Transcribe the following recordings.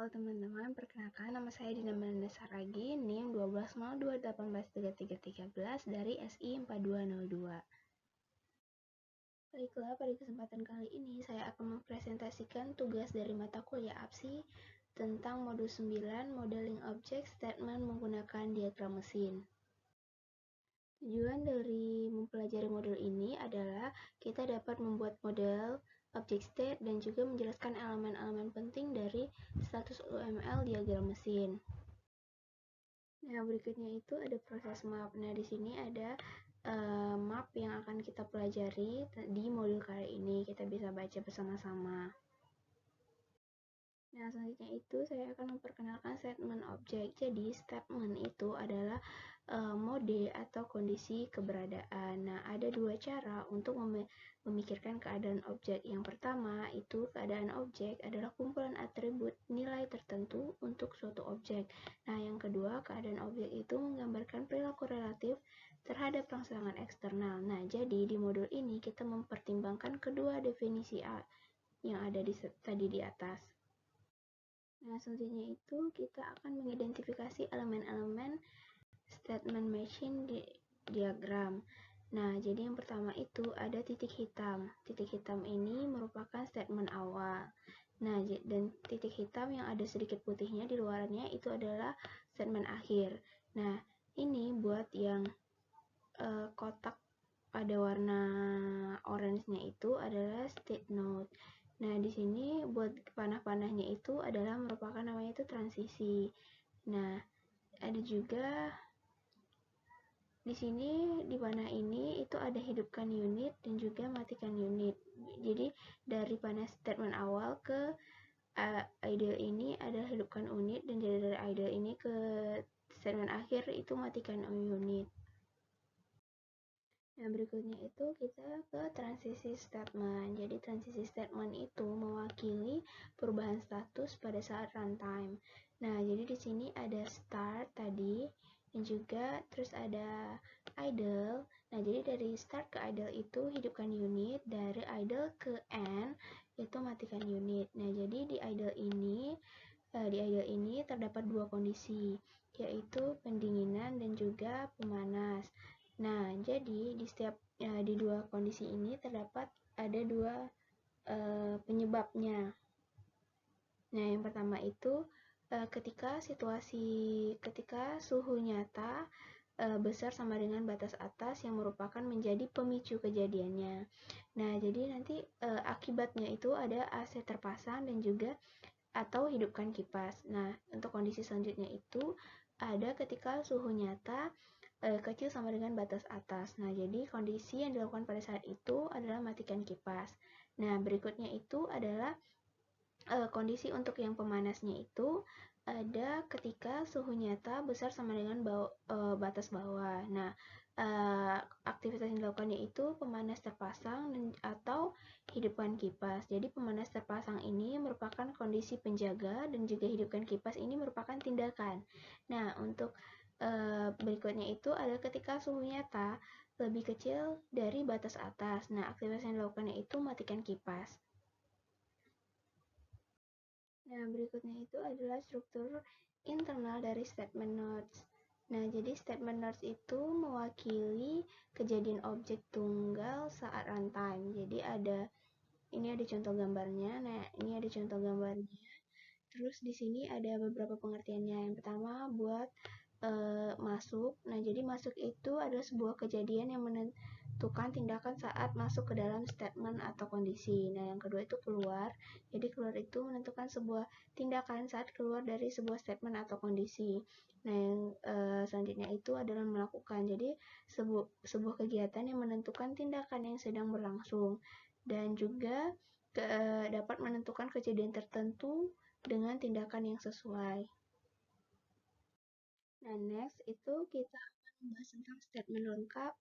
Halo teman-teman, perkenalkan nama saya Dina Melinda Saragi, NIM 1202183313 dari SI 4202. Baiklah, pada kesempatan kali ini saya akan mempresentasikan tugas dari mata kuliah APSI tentang modul 9 Modeling Object Statement menggunakan diagram mesin. Tujuan dari mempelajari modul ini adalah kita dapat membuat model object state dan juga menjelaskan elemen-elemen penting dari status UML diagram mesin. Nah, berikutnya itu ada proses map. Nah, di sini ada map yang akan kita pelajari di modul kali ini. Kita bisa baca bersama-sama. Nah, selanjutnya itu saya akan memperkenalkan statement object. Jadi, statement itu adalah mode atau kondisi keberadaan. Nah, ada dua cara untuk memikirkan keadaan objek. Yang pertama, itu keadaan objek adalah kumpulan atribut nilai tertentu untuk suatu objek. Nah, yang kedua, keadaan objek itu menggambarkan perilaku relatif terhadap rangsangan eksternal. Nah, jadi di modul ini kita mempertimbangkan kedua definisi yang ada tadi di atas. Nah, selanjutnya itu kita akan mengidentifikasi elemen-elemen statement machine diagram. Nah, jadi yang pertama itu ada titik hitam. Titik hitam ini merupakan statement awal. Nah, dan titik hitam yang ada sedikit putihnya di luarnya itu adalah statement akhir. Nah, ini buat yang kotak pada warna orange-nya itu adalah state node. Nah, di sini buat panah-panahnya itu adalah merupakan namanya itu transisi. Nah, ada juga di sini di panah ini itu ada hidupkan unit dan juga matikan unit. Jadi dari panah statement awal ke idle ini adalah hidupkan unit, dan dari idle ini ke statement akhir itu matikan unit. Nah, berikutnya itu kita ke transisi statement. Jadi transisi statement itu mewakili perubahan status pada saat runtime. Nah, jadi di sini ada start tadi dan juga terus ada idle. Nah, jadi dari start ke idle itu hidupkan unit, dari idle ke end itu matikan unit. Nah, jadi di idle ini terdapat dua kondisi, yaitu pendinginan dan juga pemanas. Nah, jadi di dua kondisi ini terdapat ada dua penyebabnya. Nah, yang pertama itu ketika suhu nyata besar sama dengan batas atas yang merupakan menjadi pemicu kejadiannya. Nah, jadi nanti akibatnya itu ada AC terpasang dan juga atau hidupkan kipas. Nah, untuk kondisi selanjutnya itu ada ketika suhu nyata kecil sama dengan batas atas. Nah, jadi kondisi yang dilakukan pada saat itu adalah matikan kipas. Nah, berikutnya itu adalah kondisi untuk yang pemanasnya itu ada ketika suhu nyata besar sama dengan batas bawah. Nah, aktivitas yang dilakukannya itu pemanas terpasang atau hidupkan kipas. Jadi pemanas terpasang ini merupakan kondisi penjaga dan juga hidupkan kipas ini merupakan tindakan. Nah, untuk berikutnya itu adalah ketika suhu nyata lebih kecil dari batas atas. Nah, aktivitas yang dilakukannya itu matikan kipas. Nah, berikutnya itu adalah struktur internal dari statement nodes. Nah, jadi statement nodes itu mewakili kejadian objek tunggal saat runtime. Jadi ini ada contoh gambarnya. Nah, ini ada contoh gambarnya. Terus di sini ada beberapa pengertiannya. Yang pertama buat masuk. Nah, jadi masuk itu adalah sebuah kejadian yang menentukan tindakan saat masuk ke dalam statement atau kondisi. Nah, yang kedua itu keluar. Jadi keluar itu menentukan sebuah tindakan saat keluar dari sebuah statement atau kondisi. Nah, yang selanjutnya itu adalah melakukan. Jadi sebuah kegiatan yang menentukan tindakan yang sedang berlangsung dan juga dapat menentukan kejadian tertentu dengan tindakan yang sesuai. Nah, next itu kita akan membahas tentang statement lengkap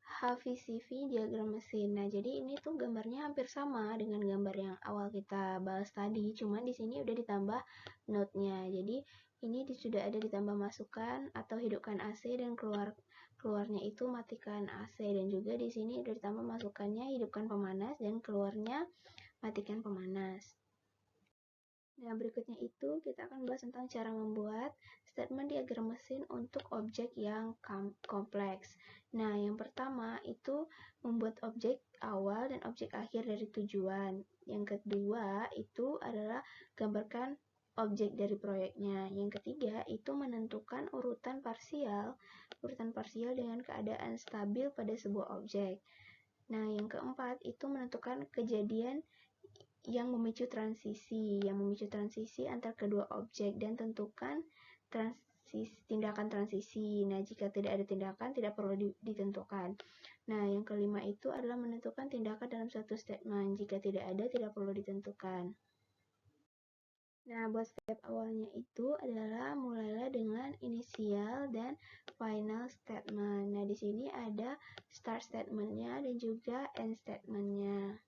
HVCV diagram mesin. Nah, jadi ini tuh gambarnya hampir sama dengan gambar yang awal kita bahas tadi, cuman di sini udah ditambah note-nya. Jadi ini sudah ada ditambah masukan atau hidupkan AC dan keluarnya itu matikan AC, dan juga di sini udah ditambah masukannya hidupkan pemanas dan keluarnya matikan pemanas. Nah, berikutnya itu kita akan bahas tentang cara membuat statement diagram mesin untuk objek yang kompleks. Nah, yang pertama itu membuat objek awal dan objek akhir dari tujuan. Yang kedua itu adalah gambarkan objek dari proyeknya. Yang ketiga itu menentukan urutan parsial dengan keadaan stabil pada sebuah objek. Nah, yang keempat itu menentukan kejadian yang memicu transisi antar kedua objek dan tentukan tindakan transisi. Nah, jika tidak ada tindakan, tidak perlu ditentukan. Nah, yang kelima itu adalah menentukan tindakan dalam suatu statement. Jika tidak ada, tidak perlu ditentukan. Nah, buat step awalnya itu adalah mulailah dengan initial dan final statement. Nah, di sini ada start statement-nya dan juga end statement-nya.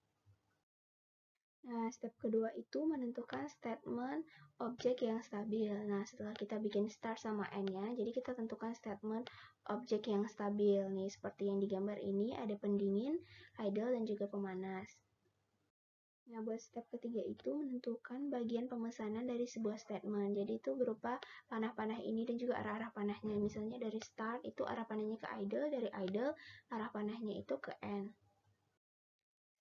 Nah, step kedua itu menentukan statement objek yang stabil. Nah, setelah kita bikin start sama end-nya, jadi kita tentukan statement objek yang stabil. Nih, seperti yang digambar ini, ada pendingin, idle, dan juga pemanas. Nah, buat step ketiga itu menentukan bagian pemesanan dari sebuah statement. Jadi itu berupa panah-panah ini dan juga arah-arah panahnya. Misalnya dari start itu arah panahnya ke idle, dari idle arah panahnya itu ke end.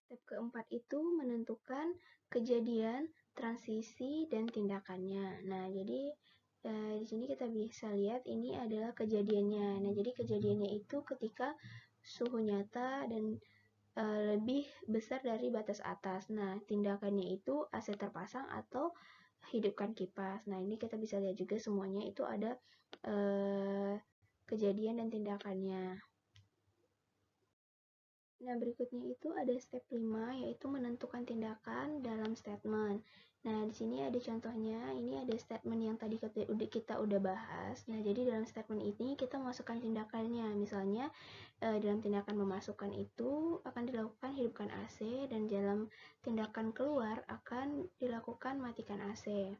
Step keempat itu menentukan kejadian, transisi, dan tindakannya. Nah, jadi di sini kita bisa lihat ini adalah kejadiannya. Nah, jadi kejadiannya itu ketika suhu nyata dan lebih besar dari batas atas. Nah, tindakannya itu AC terpasang atau hidupkan kipas. Nah, ini kita bisa lihat juga semuanya itu ada kejadian dan tindakannya. Nah, berikutnya itu ada step 5, yaitu menentukan tindakan dalam statement. Nah, di sini ada contohnya, ini ada statement yang tadi kita udah bahas. Nah, jadi dalam statement ini kita masukkan tindakannya. Misalnya, dalam tindakan memasukkan itu akan dilakukan hidupkan AC, dan dalam tindakan keluar akan dilakukan matikan AC.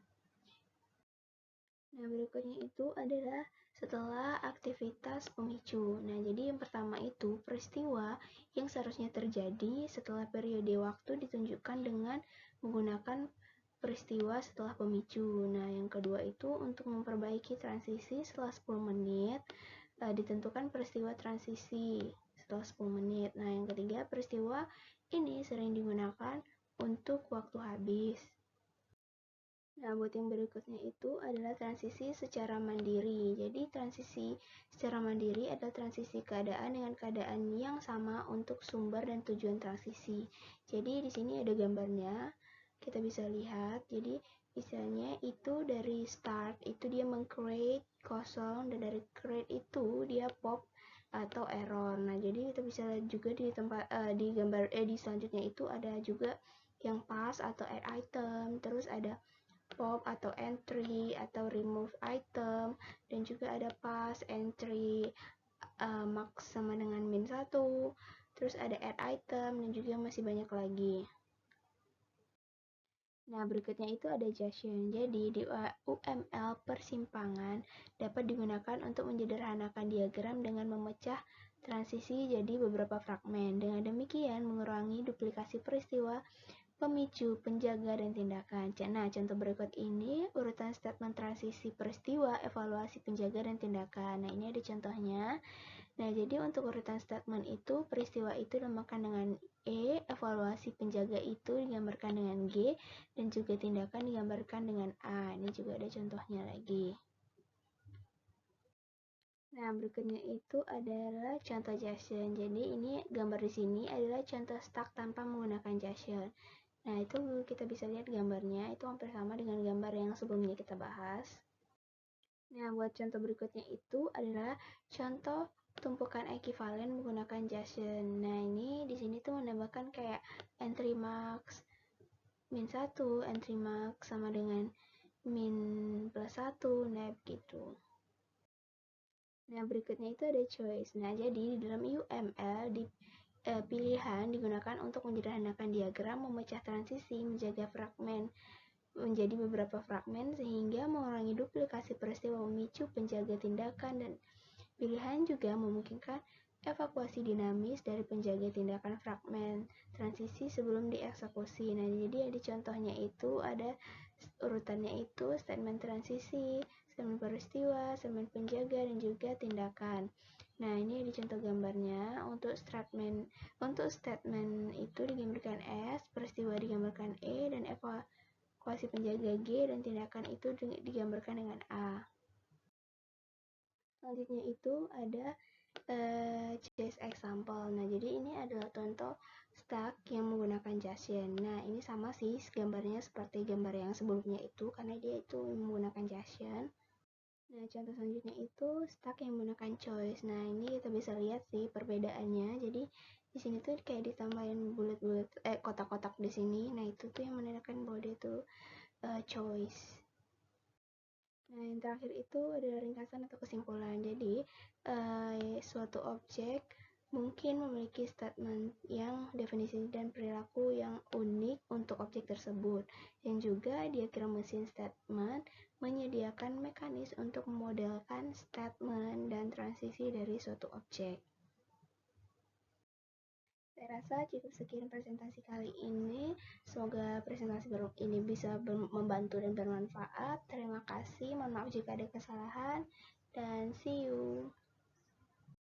Nah, berikutnya itu adalah setelah aktivitas pemicu. Nah, jadi yang pertama itu peristiwa yang seharusnya terjadi setelah periode waktu ditunjukkan dengan menggunakan peristiwa setelah pemicu. Nah, yang kedua itu untuk memperbaiki transisi setelah 10 menit, ditentukan peristiwa transisi setelah 10 menit. Nah, yang ketiga peristiwa ini sering digunakan untuk waktu habis. Nah, buat yang berikutnya itu adalah transisi secara mandiri. Jadi, transisi secara mandiri adalah transisi keadaan dengan keadaan yang sama untuk sumber dan tujuan transisi. Jadi, di sini ada gambarnya. Kita bisa lihat. Jadi, misalnya itu dari start, itu dia meng-create kosong, dan dari create itu dia pop atau error. Nah, jadi kita bisa lihat juga di tempat di gambar di selanjutnya itu ada juga yang pass atau add item, terus ada pop atau entry atau remove item, dan juga ada pass, entry, max sama dengan min 1, terus ada add item, dan juga masih banyak lagi. Nah, berikutnya itu ada junction. Jadi, di UML persimpangan dapat digunakan untuk menyederhanakan diagram dengan memecah transisi jadi beberapa fragmen. Dengan demikian, mengurangi duplikasi peristiwa, pemicu, penjaga, dan tindakan. Nah, contoh berikut ini urutan statement transisi peristiwa, evaluasi, penjaga, dan tindakan. Nah, ini ada contohnya. Nah, jadi untuk urutan statement itu, peristiwa itu dinamakan dengan E, evaluasi penjaga itu digambarkan dengan G, dan juga tindakan digambarkan dengan A. Ini juga ada contohnya lagi. Nah, berikutnya itu adalah contoh junction. Jadi, ini gambar di sini adalah contoh stack tanpa menggunakan junction. Nah, itu kita bisa lihat gambarnya, itu hampir sama dengan gambar yang sebelumnya kita bahas. Nah, buat contoh berikutnya itu adalah contoh tumpukan ekivalen menggunakan junction. Nah, ini di sini tuh menambahkan kayak entry max min 1, entry max sama dengan min plus 1, nah gitu. Nah, berikutnya itu ada choice. Nah, jadi di dalam UML pilihan digunakan untuk menyederhanakan diagram, memecah transisi, menjaga fragmen menjadi beberapa fragmen sehingga mengurangi duplikasi peristiwa, memicu, penjaga tindakan, dan pilihan juga memungkinkan evakuasi dinamis dari penjaga tindakan fragmen transisi sebelum dieksekusi. Nah, jadi ada contohnya itu ada Urutannya itu statement transisi, statement peristiwa, statement penjaga, dan juga tindakan. Nah, ini di contoh gambarnya. Untuk statement itu digambarkan S, peristiwa digambarkan E, dan evakuasi penjaga G, dan tindakan itu digambarkan dengan A. Selanjutnya itu ada case example. Nah, jadi ini adalah contoh stack yang menggunakan Json. Nah, ini sama sih gambarnya seperti gambar yang sebelumnya itu, karena dia itu menggunakan Json. Nah, contoh selanjutnya itu stack yang menggunakan choice. Nah, ini kita bisa lihat sih perbedaannya. Jadi di sini tuh kayak ditambahin bulat-bulat kotak-kotak di sini. Nah, itu tuh yang menandakan bahwa dia tuh choice. Nah, yang terakhir itu adalah ringkasan atau kesimpulan. Jadi, suatu objek mungkin memiliki statement yang definisi dan perilaku yang unik untuk objek tersebut. Yang juga diagram mesin statement menyediakan mekanisme untuk memodelkan statement dan transisi dari suatu objek. Saya rasa cukup sekian presentasi kali ini. Semoga presentasi ini bisa membantu dan bermanfaat. Terima kasih. Mohon maaf jika ada kesalahan. Dan see you.